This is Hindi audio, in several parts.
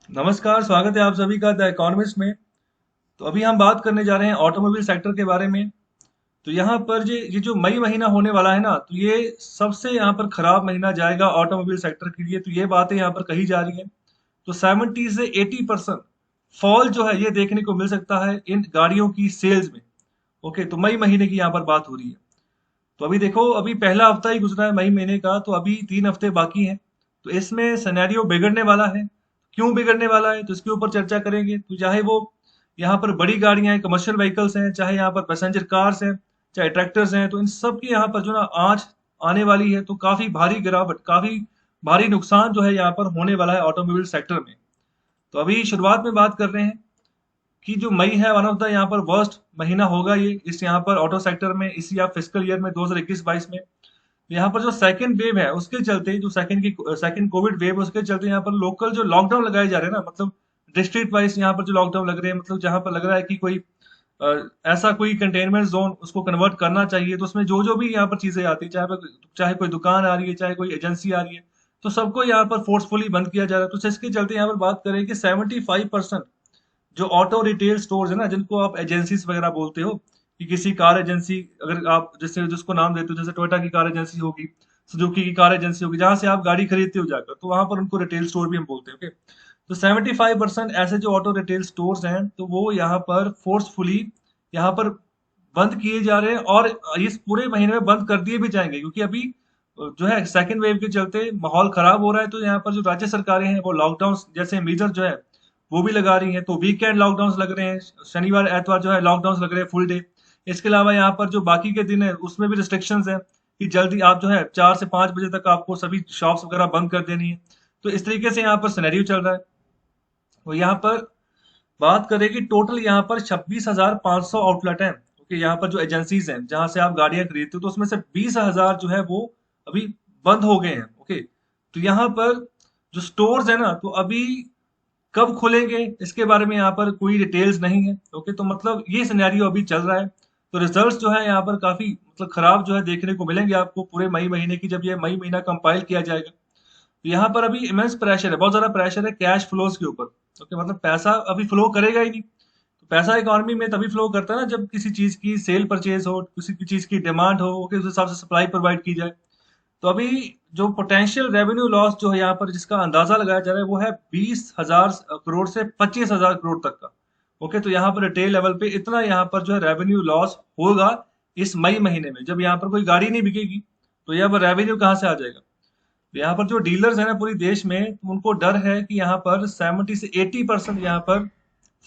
नमस्कार, स्वागत है आप सभी का द इकोनॉमिस्ट में। तो अभी हम बात करने जा रहे हैं ऑटोमोबाइल सेक्टर के बारे में। तो यहाँ पर ये जो मई महीना होने वाला है ना, तो ये सबसे यहाँ पर खराब महीना जाएगा ऑटोमोबाइल सेक्टर के लिए। तो ये बातें यहाँ पर कही जा रही हैं। तो 70 से 80% फॉल जो है ये देखने को मिल सकता है इन गाड़ियों की सेल्स में। ओके, तो मई महीने की यहाँ पर बात हो रही है। तो अभी देखो, अभी पहला हफ्ता ही गुजरा है मई महीने का, तो अभी 3 हफ्ते बाकी हैं। तो इसमें सिनेरियो बिगड़ने वाला है। क्यों बिगड़ने वाला है, तो इसके ऊपर चर्चा करेंगे। तो चाहे वो यहाँ पर बड़ी गाड़ियां हैं, कमर्शियल व्हीकल्स हैं, चाहे यहाँ पर पैसेंजर कार्स हैं, चाहे ट्रैक्टर्स हैं, तो इन सब की यहाँ पर जो ना आंच आने वाली है। तो काफी भारी गिरावट, काफी भारी नुकसान जो है यहाँ पर होने वाला है ऑटोमोबाइल सेक्टर में। तो अभी शुरुआत में बात कर रहे हैं कि जो मई है, वन ऑफ द यहाँ पर वर्स्ट महीना होगा ये इस यहाँ पर ऑटो सेक्टर में, इसी आप फिजिकल ईयर में 2021-22 में। यहाँ पर जो सेकंड वेव है उसके चलते, जो सेकंड कोविड वेव उसके चलते यहाँ पर लोकल जो लॉकडाउन लगाए जा रहे हैं ना, मतलब डिस्ट्रिक्ट वाइज यहाँ पर जो लॉकडाउन लग रहे हैं, मतलब जहाँ पर लग रहा है कि कोई ऐसा कोई कंटेनमेंट जोन उसको कन्वर्ट करना चाहिए। तो उसमें जो जो भी यहाँ पर चीजें आती है, चाहे कोई दुकान आ रही है, चाहे कोई एजेंसी आ रही है, तो सबको यहाँ पर फोर्सफुली बंद किया जा रहा है। तो इसके चलते यहाँ पर बात करें कि 75% जो ऑटो रिटेल स्टोर्स है ना, जिनको आप एजेंसीज वगैरह बोलते हो, कि किसी कार एजेंसी, अगर आप जैसे जिसको नाम देते हो, जैसे टोयोटा की कार एजेंसी होगी, सुजुकी की कार एजेंसी होगी, जहां से आप गाड़ी खरीदते हो जाकर, तो वहां पर उनको रिटेल स्टोर भी हम बोलते हैं। ओके, तो 75% ऐसे जो ऑटो रिटेल स्टोर्स हैं, तो वो यहाँ पर फोर्सफुली यहाँ पर बंद किए जा रहे हैं, और इस पूरे महीने में बंद कर दिए भी जाएंगे, क्योंकि अभी जो है सेकेंड वेव के चलते माहौल खराब हो रहा है। तो यहाँ पर जो राज्य सरकारें हैं वो लॉकडाउन जैसे मेजर जो है वो भी लगा रही हैं। तो वीकेंड लॉकडाउन लग रहे हैं, शनिवार एतवार जो है लॉकडाउन लग रहे हैं फुल डे। इसके अलावा यहाँ पर जो बाकी के दिन है उसमें भी रिस्ट्रिक्शंस हैं, कि जल्दी आप जो है 4 से 5 बजे तक आपको सभी शॉप्स वगैरह बंद कर देनी है। तो इस तरीके से यहाँ पर सिनेरियो चल रहा है। तो यहाँ पर बात करें कि टोटल यहाँ पर 26,500 आउटलेट हैं। ओके, यहाँ पर जो एजेंसीज हैं जहां से आप गाड़ियां खरीदते हो, तो उसमें से 20,000 जो है वो अभी बंद हो गए हैं। ओके, तो यहाँ पर जो स्टोर्स है ना, तो अभी कब खुलेंगे इसके बारे में यहाँ पर कोई डिटेल्स नहीं है। ओके, तो मतलब ये सिनेरियो अभी चल रहा है। तो रिजल्ट्स जो है यहाँ पर काफी मतलब खराब जो है देखने को मिलेंगे आपको पूरे मई महीने की, जब ये मई महीना कंपाइल किया जाएगा। तो यहाँ पर अभी इमेंस प्रेशर है, बहुत ज्यादा प्रेशर है कैश फ्लोज के ऊपर। ओके, मतलब पैसा अभी फ्लो करेगा ही नहीं। तो पैसा इकोनॉमी में तभी फ्लो करता है ना, जब किसी चीज की सेल परचेज हो, किसी की चीज की डिमांड हो, ओके, उस हिसाब से सप्लाई प्रोवाइड की जाए। तो अभी जो पोटेंशियल रेवेन्यू लॉस जो है यहाँ पर, जिसका अंदाजा लगाया जा रहा है, वो है 20,000 करोड़ से 25,000 करोड़ तक का। ओके, तो यहाँ पर रिटेल लेवल पे इतना यहाँ पर जो है रेवेन्यू लॉस होगा इस मई महीने में, जब यहाँ पर कोई गाड़ी नहीं बिकेगी। तो यहाँ पर रेवेन्यू कहाँ से आ जाएगा। तो यहाँ पर जो डीलर्स है ना पूरी देश में, तो उनको डर है कि यहाँ पर 70 से 80% यहाँ पर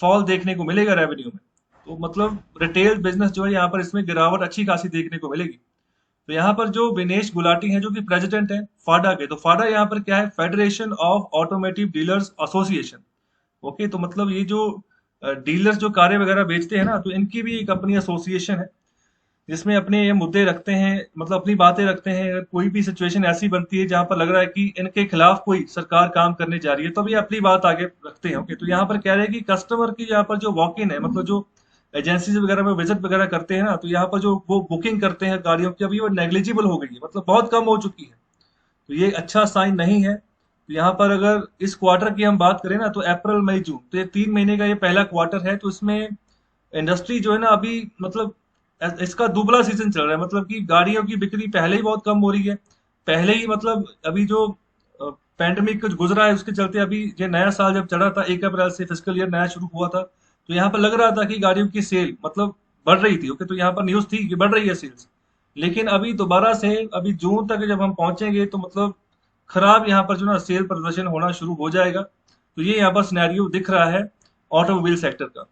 फॉल देखने को मिलेगा रेवेन्यू में। तो मतलब रिटेल बिजनेस जो है यहाँ पर, इसमें गिरावट अच्छी खासी देखने को मिलेगी। तो यहाँ पर जो विनेश गुलाटी हैं, जो कि प्रेसिडेंट हैं फाडा के, तो फाडा यहाँ पर क्या है, federation of automotive dealers association. Okay, तो मतलब ये जो डीलर्स जो कारें वगैरह बेचते हैं ना, तो इनकी भी एक अपनी एसोसिएशन है, जिसमें अपने ये मुद्दे रखते हैं, मतलब अपनी बातें रखते हैं। अगर कोई भी सिचुएशन ऐसी बनती है जहां पर लग रहा है कि इनके खिलाफ कोई सरकार काम करने जा रही है, तो भी अपनी बात आगे रखते हैं। ओके, तो यहाँ पर कह रहे हैं कि कस्टमर की यहाँ पर जो वॉक इन है, मतलब जो एजेंसीज वगैरह में विजिट वगैरह करते हैं ना, तो यहाँ पर जो वो बुकिंग करते हैं गाड़ियों की, अभी वो नेग्लिजिबल हो गई है, मतलब बहुत कम हो चुकी है। तो ये अच्छा साइन नहीं है। तो यहाँ पर अगर इस क्वार्टर की हम बात करें ना, तो अप्रैल मई जून, तो ये 3 महीने का ये पहला क्वार्टर है। तो इसमें इंडस्ट्री जो है ना अभी, मतलब इसका दुबला सीजन चल रहा है, मतलब कि गाड़ियों की बिक्री पहले ही बहुत कम हो रही है। पहले ही मतलब अभी जो पैंडेमिक कुछ गुजरा है उसके चलते, अभी ये नया साल जब चढ़ा था, 1 अप्रैल से फिजिकल ईयर नया शुरू हुआ था, तो यहाँ पर लग रहा था कि गाड़ियों की सेल मतलब बढ़ रही थी। ओके, तो यहाँ पर न्यूज थी कि बढ़ रही है सेल्स। लेकिन अभी दोबारा से अभी जून तक जब हम पहुंचेंगे, तो मतलब खराब यहाँ पर जो ना सेल प्रदर्शन होना शुरू हो जाएगा। तो ये यहाँ पर सिनेरियो दिख रहा है ऑटोमोबाइल सेक्टर का।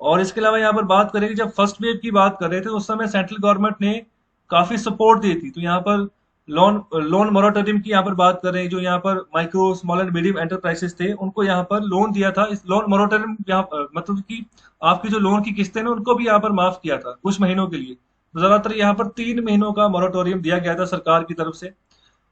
और इसके अलावा यहाँ पर बात करें कि जब फर्स्ट वेव की बात कर रहे थे, तो उस समय सेंट्रल गवर्नमेंट ने काफी सपोर्ट दी थी। तो यहाँ पर लोन लोन मोराटोरियम की यहाँ पर बात कर रहे हैं, जो यहाँ पर micro small and medium enterprises थे, उनको यहाँ पर लोन दिया था। इस लोन मोराटोरियम यहाँ मतलब कि आपकी जो लोन की किस्तें ना, उनको भी यहाँ पर माफ किया था कुछ महीनों के लिए। तो ज्यादातर यहाँ पर 3 महीनों का मोराटोरियम दिया गया था सरकार की तरफ से।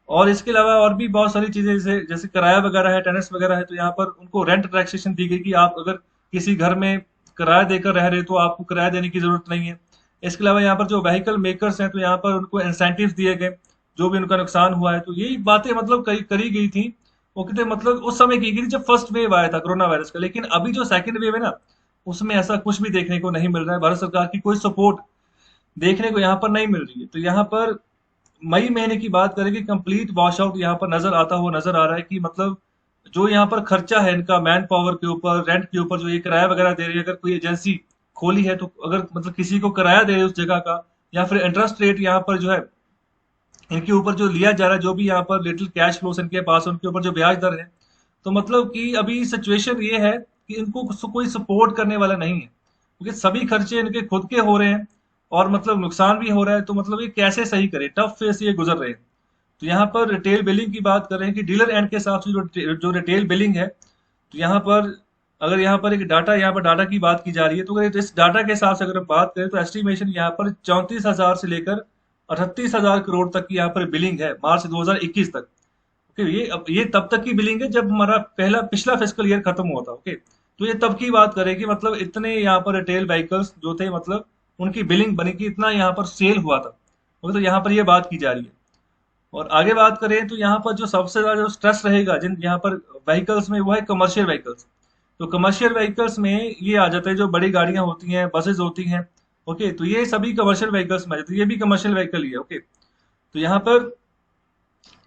और इसके अलावा और भी बहुत सारी चीजें, जैसे जैसे किराया वगैरह है, टेनेंट्स वगैरह है, तो यहाँ पर उनको रेंट टैक्सेशन दी गई, कि आप अगर किसी घर में किराया देकर रह रहे हो, तो आपको किराया देने की जरूरत नहीं है। इसके अलावा यहाँ पर जो व्हीकल मेकर्स हैं, तो यहाँ पर उनको इंसेंटिव दिए गए जो भी उनका नुकसान हुआ है। तो यही बातें मतलब करी करी गई थी वो कहते मतलब उस समय की गई जब फर्स्ट वेव आया था कोरोना वायरस का। लेकिन अभी जो सेकंड वेव है ना, उसमें ऐसा कुछ भी देखने को नहीं मिल रहा है। भारत सरकार की कोई सपोर्ट देखने को यहाँ पर नहीं मिल रही है। तो यहाँ पर मई महीने की बात करें कि कंप्लीट वॉश आउट यहाँ पर नजर आता हुआ नजर आ रहा है कि मतलब जो यहाँ पर खर्चा है इनका मैन पावर के ऊपर, रेंट के ऊपर, जो ये किराया वगैरह दे रही है, अगर कोई एजेंसी खोली है तो अगर मतलब किसी को किराया दे रहे हैं उस जगह का, या फिर इंटरेस्ट रेट यहाँ पर जो है इनके ऊपर जो लिया जा रहा है, जो भी यहाँ पर लिटिल कैश फ्लोस इनके पास है, उनके ऊपर जो ब्याज दर है, तो मतलब कि अभी सिचुएशन ये है कि इनको कोई सपोर्ट करने वाला नहीं है, क्योंकि सभी खर्चे इनके खुद के हो रहे हैं और मतलब नुकसान भी हो रहा है। तो मतलब ये कैसे सही करे, टफ फेस ये गुजर रहे हैं। तो यहाँ पर रिटेल बिलिंग की बात करें कि डीलर एंड के हिसाब से जो रिटेल बिलिंग है, तो यहाँ पर अगर यहाँ पर एक डाटा, यहाँ पर डाटा की बात की जा रही है, तो अगर इस डाटा के हिसाब से अगर हम बात करें तो एस्टिमेशन यहाँ पर 34,000 से लेकर 38,000 करोड़ तक की यहाँ पर बिलिंग है मार्च 2021 तक। ओके, ये अब ये तब तक की बिलिंग है जब हमारा पिछला फिस्कल ईयर खत्म हुआ था। ओके, तो ये तब की बात करें कि मतलब इतने यहाँ पर रिटेल व्हीकल्स जो थे, मतलब उनकी बिलिंग बनी कि इतना यहाँ पर सेल हुआ था। ओके, तो यहाँ पर ये बात की जा रही है। और आगे बात करें तो यहाँ पर जो सबसे ज्यादा जो स्ट्रेस रहेगा जिन यहाँ पर व्हीकल्स में, वो है कमर्शियल व्हीकल्स। तो कमर्शियल व्हीकल्स में ये आ जाते हैं जो बड़ी गाड़ियां होती हैं, बसेज होती हैं। ओके, तो ये सभी कमर्शियल व्हीकल्स में आ जाते हैं, ये भी कमर्शियल व्हीकल ही है। ओके, तो यहाँ पर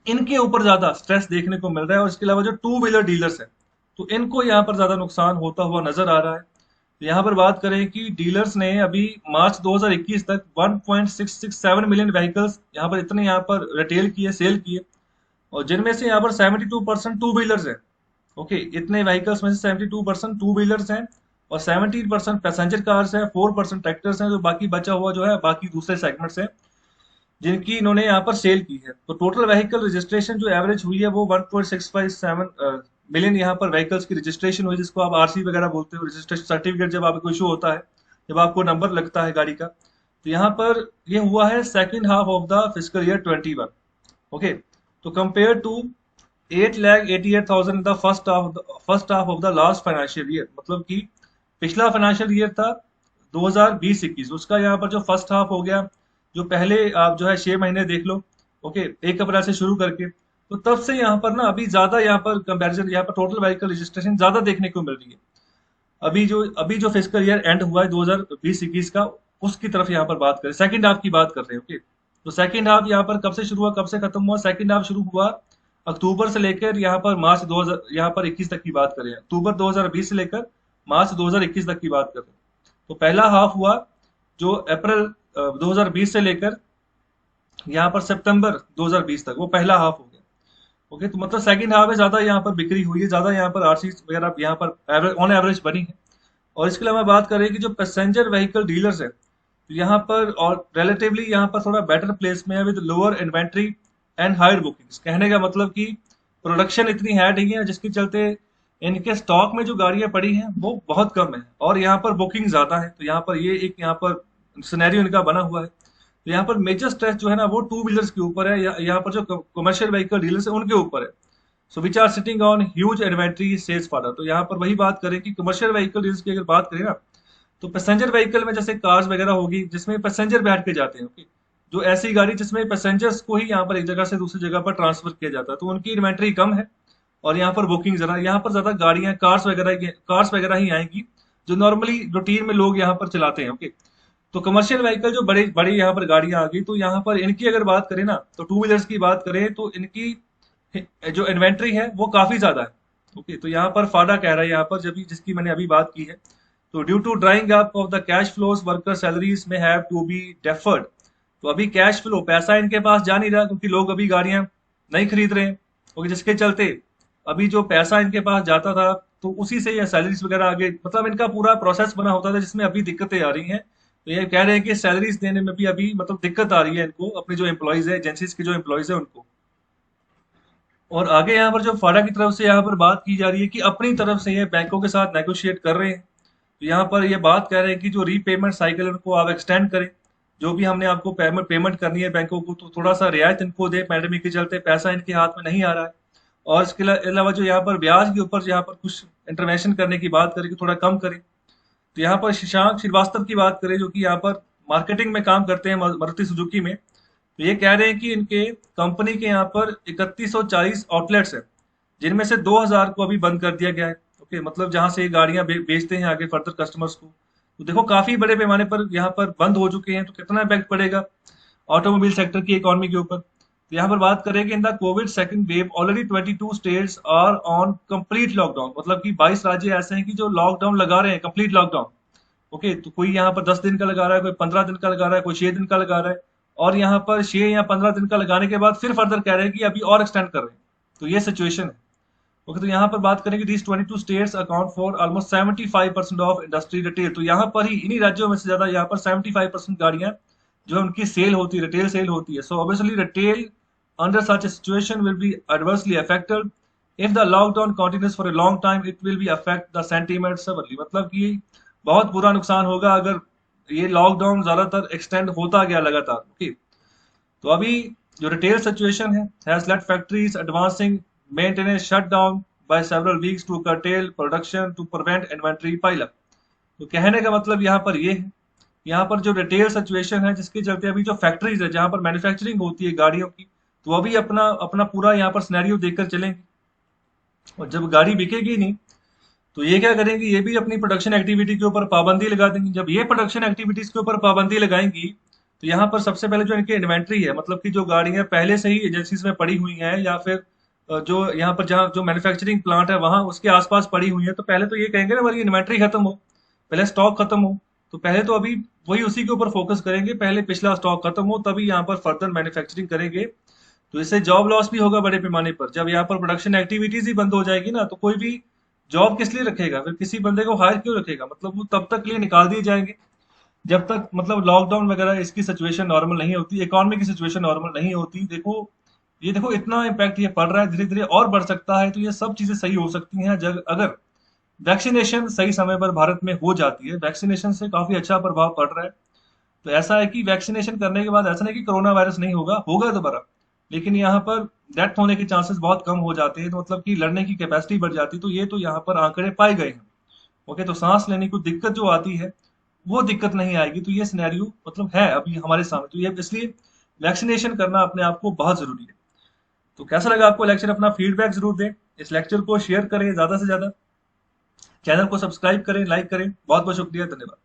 इनके ऊपर ज्यादा स्ट्रेस देखने को मिल रहा है। और इसके अलावा जो टू व्हीलर डीलर्स हैं, तो इनको यहाँ पर ज्यादा नुकसान होता हुआ नजर आ रहा है। तो यहाँ पर बात करें कि डीलर्स ने अभी मार्च 2021 तक 1.667 मिलियन व्हीकल्स यहाँ पर इतने यहाँ पर रिटेल किए, सेल किए, और जिनमें से यहाँ पर 72% टू व्हीलर्स हैं। ओके, इतने व्हीकल्स में से 72% टू व्हीलर्स हैं और 17% पैसेंजर कार्स हैं, 4% ट्रैक्टर्स हैं, जो बाकी बचा हुआ जो है बाकी दूसरे सेगमेंट्स हैं जिनकी इन्होंने यहाँ पर सेल की है। तो टोटल व्हीकल रजिस्ट्रेशन जो एवरेज हुई है वो 1.657 मिलियन यहाँ पर व्हीकल्स की रजिस्ट्रेशन हुई, जिसको आप आरसी वगैरह बोलते हो, रजिस्ट्रेशन सर्टिफिकेट जब आपको इशू होता है, जब आपको नंबर लगता है गाड़ी का। तो यहाँ पर ये हुआ है second half of the physical year 21। Okay, तो compare to 8,88,000 the first half of the last financial year, मतलब कि पिछला फाइनेंशियल ईयर था 2020-21, उसका यहाँ पर जो फर्स्ट हाफ हो गया, जो पहले आप जो है 6 महीने देख लो। ओके, 1 अप्रैल से शुरू करके, तो तब से यहाँ पर ना अभी ज्यादा यहाँ पर कंपैरिजन, यहाँ पर टोटल व्हीकल रजिस्ट्रेशन ज्यादा देखने को मिल रही है। अभी जो फिजिकल ईयर एंड हुआ है 2020-21 का, उसकी तरफ यहाँ पर बात करें, सेकंड हाफ की बात कर रहे हैं। ओके, तो सेकंड हाफ यहाँ पर कब से शुरू हुआ, कब से खत्म हुआ? सेकंड हाफ शुरू हुआ अक्टूबर से लेकर यहाँ पर मार्च 2000 यहाँ पर 21 तक की बात करें, अक्टूबर 2020 से लेकर मार्च 2021 तक की बात करें, तो पहला हाफ हुआ जो अप्रैल 2020 से लेकर यहाँ पर सितंबर 2020 तक, वो पहला हाफ हो गया। ओके, तो मतलब सेकंड हाफ में ज्यादा यहाँ पर बिक्री हुई है, ज्यादा यहाँ पर आरसी वगैरह यहाँ पर ऑन एवरेज बनी है। और इसके अलावा बात करें कि जो पैसेंजर व्हीकल डीलर्स है, तो यहाँ पर और रिलेटिवली यहाँ पर थोड़ा बेटर प्लेस में है with lower inventory and higher bookings. कहने का मतलब कि प्रोडक्शन इतनी है नहीं है, जिसके चलते इनके स्टॉक में जो गाड़ियां पड़ी हैं वो बहुत कम है और यहाँ पर बुकिंग ज्यादा है। तो यहाँ पर ये एक यहाँ पर सिनेरियो इनका बना हुआ है। तो यहाँ पर मेजर स्ट्रेस जो है ना वो टू व्हीलर्स के ऊपर है, यहाँ पर जो कमर्शियल व्हीकल डीलर्स है उनके ऊपर है। So which are sitting on huge inventory sales फाडर। तो यहाँ पर वही बात करें कि कमर्शियल व्हीकल डीलर्स की अगर बात करें ना, तो पैसेंजर व्हीकल में जैसे कार्स वगैरह होगी जिसमें पैसेंजर बैठ के जाते हैं। ओके, जो ऐसी गाड़ी जिसमें पैसेंजर्स को ही यहाँ पर एक जगह से दूसरी जगह पर ट्रांसफर किया जाता है, तो उनकी इन्वेंट्री कम है और यहाँ पर बुकिंग जरा, यहाँ पर ज्यादा गाड़ियां कार्स वगैरह ही आएंगी जो नॉर्मली रूटीन में लोग यहाँ पर चलाते हैं। ओके, तो कमर्शियल व्हीकल जो बड़े बड़ी यहाँ पर गाड़ियां आ गई, तो यहाँ पर इनकी अगर बात करें ना, तो टू व्हीलर्स की बात करें तो इनकी जो इन्वेंट्री है वो काफी ज्यादा है। ओके, तो यहाँ पर फाडा कह रहा है यहाँ पर, जब जिसकी मैंने अभी बात की है, तो due to drying up of the cash flows worker salaries may have to be deferred. तो अभी कैश फ्लो, पैसा इनके पास जा नहीं रहा क्योंकि लोग अभी गाड़ियां नहीं खरीद रहे हैं। ओके, जिसके चलते अभी जो पैसा इनके पास जाता था तो उसी से ये सैलरीज वगैरह आगे, मतलब इनका पूरा प्रोसेस बना होता था, जिसमें अभी दिक्कतें आ रही हैं। तो ये कह रहे हैं कि सैलरीज देने में भी अभी मतलब दिक्कत आ रही है इनको, अपने जो एम्प्लॉयज है, एजेंसीज के जो एम्प्लॉयज है उनको। और आगे यहाँ पर जो फाडा की तरफ से यहाँ पर बात की जा रही है कि अपनी तरफ से ये बैंकों के साथ नेगोशिएट कर रहे हैं। तो यहाँ पर ये बात कह रहे हैं कि जो रीपेमेंट साइकिल उनको आप एक्सटेंड करें, जो भी हमने आपको पेमेंट करनी है बैंकों को, तो थोड़ा सा रियायत इनको दे, पैंडेमिक के चलते पैसा इनके हाथ में नहीं आ रहा है। और इसके अलावा जो यहाँ पर ब्याज के ऊपर यहाँ पर कुछ इंटरवेंशन करने की बात करें कि थोड़ा कम करें। तो यहाँ पर शशांक श्रीवास्तव की बात करें जो कि यहाँ पर मार्केटिंग में काम करते हैं मारुति सुजुकी में, तो ये कह रहे हैं कि इनके कंपनी के यहाँ पर 3140 आउटलेट्स हैं जिनमें से 2000 को अभी बंद कर दिया गया है। ओके, मतलब जहां से ये गाड़ियां बेचते हैं आगे फर्दर कस्टमर्स को। तो देखो काफी बड़े पैमाने पर यहाँ पर बंद हो चुके हैं, तो कितना इम्पैक्ट पड़ेगा ऑटोमोबाइल सेक्टर की इकोनॉमी के ऊपर। तो यहाँ पर बात करें कि in the covid second wave already 22 states are on complete lockdown, मतलब कि 22 राज्य ऐसे हैं कि जो लॉकडाउन लगा रहे हैं, कंप्लीट लॉकडाउन। ओके, तो कोई यहाँ पर 10 दिन का लगा रहा है, कोई 15 दिन का लगा रहा है, कोई 6 दिन का लगा रहा है। और यहाँ पर 6 या 15 दिन का लगाने के बाद फिर फर्दर कह रहे हैं कि अभी और एक्सटेंड कर रहे हैं। तो ये सिचुएशन है। ओके, तो यहाँ पर बात करें कि these 22 states account for almost 75% of industry retail. तो यहाँ पर ही इन्हीं राज्यों में से ज्यादा यहाँ पर 75% गाड़ियां जो है उनकी सेल होती है, रिटेल सेल होती है। So obviously retail under such a situation will be adversely affected if the lockdown continues for a long time. It will be affect the sentiment severely, मतलब कि बहुत बुरा नुकसान होगा अगर ये लॉकडाउन ज्यादातर एक्सटेंड होता गया लगातार। ओके, तो अभी जो रिटेल सिचुएशन है has let factories advancing maintenance shut down by several weeks to curtail production to prevent inventory pile up. तो कहने का मतलब यहाँ पर ये है, यहाँ पर जो रिटेल सिचुएशन है जिसके चलते अभी जो फैक्ट्रीज है जहां पर मैन्युफैक्चरिंग होती है गाड़ियों की, तो अभी अपना अपना पूरा यहाँ पर सिनेरियो देखकर चलेंगे। और जब गाड़ी बिकेगी नहीं तो ये क्या करेंगी, ये भी अपनी प्रोडक्शन एक्टिविटी के ऊपर पाबंदी लगा देंगी। जब ये प्रोडक्शन एक्टिविटीज के ऊपर पाबंदी लगाएंगी तो यहाँ पर सबसे पहले जो इनकी इन्वेंट्री है, मतलब कि जो गाड़ियां पहले से ही एजेंसीज में पड़ी हुई हैं या फिर जो यहाँ पर जहाँ जो मैन्युफैक्चरिंग प्लांट है वहां उसके आसपास पड़ी हुई है, तो पहले तो ये कहेंगे ना हमारी इन्वेंट्री खत्म हो, पहले स्टॉक खत्म हो। तो पहले तो अभी वही उसी के ऊपर फोकस करेंगे, पहले पिछला स्टॉक खत्म हो तभी यहाँ पर फर्दर मैन्युफैक्चरिंग करेंगे। तो इससे जॉब लॉस भी होगा बड़े पैमाने पर। जब यहाँ पर प्रोडक्शन एक्टिविटीज ही बंद हो जाएगी ना, तो कोई भी जॉब किस लिए रखेगा, फिर किसी बंदे को हायर क्यों रखेगा, मतलब वो तब तक के लिए निकाल दिए जाएंगे जब तक मतलब लॉकडाउन वगैरह इसकी सिचुएशन नॉर्मल नहीं होती, इकोनॉमी की सिचुएशन नॉर्मल नहीं होती। देखो ये देखो इतना इम्पैक्ट ये पड़ रहा है, धीरे धीरे और बढ़ सकता है। तो ये सब चीजें सही हो सकती हैं जब अगर वैक्सीनेशन सही समय पर भारत में हो जाती है। वैक्सीनेशन से काफी अच्छा प्रभाव पड़ रहा है। तो ऐसा है कि वैक्सीनेशन करने के बाद ऐसा नहीं कि कोरोना वायरस नहीं होगा, होगा दोबारा, लेकिन यहाँ पर डेथ होने के चांसेस बहुत कम हो जाते हैं, तो मतलब कि लड़ने की कैपेसिटी बढ़ जाती है। तो ये तो यहाँ पर आंकड़े पाए गए हैं। ओके, तो सांस लेने को दिक्कत जो आती है वो दिक्कत नहीं आएगी। तो ये सिनेरियो मतलब है अभी हमारे सामने, तो ये इसलिए वैक्सीनेशन करना अपने आप को बहुत जरूरी है। तो कैसा लगा आपको लेक्चर, अपना फीडबैक जरूर दें, इस लेक्चर को शेयर करें ज्यादा से ज्यादा, चैनल को सब्सक्राइब करें, लाइक करें। बहुत बहुत शुक्रिया, धन्यवाद।